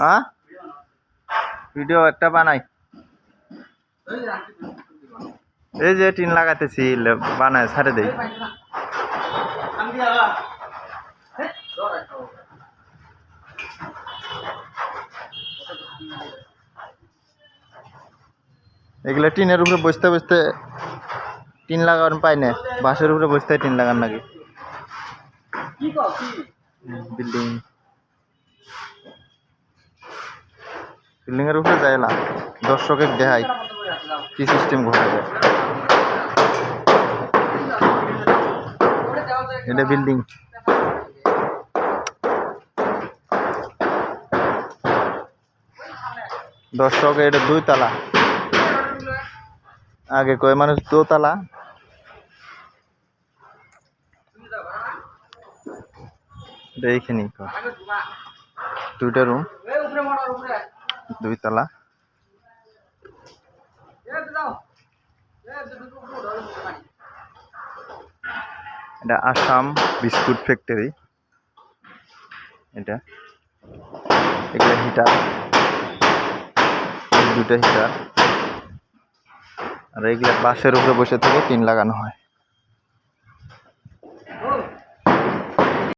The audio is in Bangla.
হ্যাঁ ভিডিও একটা বানাই এই যে টিন লাগাইতেছি বানায় ছাড়ে দেই এগুলো টিনের উপরে বসতে বসতে টিন লাগানো পাই না বাঁশের উপরে বসতে টিন লাগান নাকি বিল্ডিং বিল্ডিং এর উপরে যাই না দর্শকের দেখাই কি সিস্টেম ঘটে যায় এটা বিল্ডিং দর্শক এটা 2 তলা আগে কয় মানুষ 2 তলা এইখানে 2টা রুম 2 তলা এটা আসাম বিস্কুট ফ্যাক্টরি এটা এগুলো হিটার 2টা হিটার আর এগুলো বাঁশের উপরে বসে থেকে টিন লাগানো হয়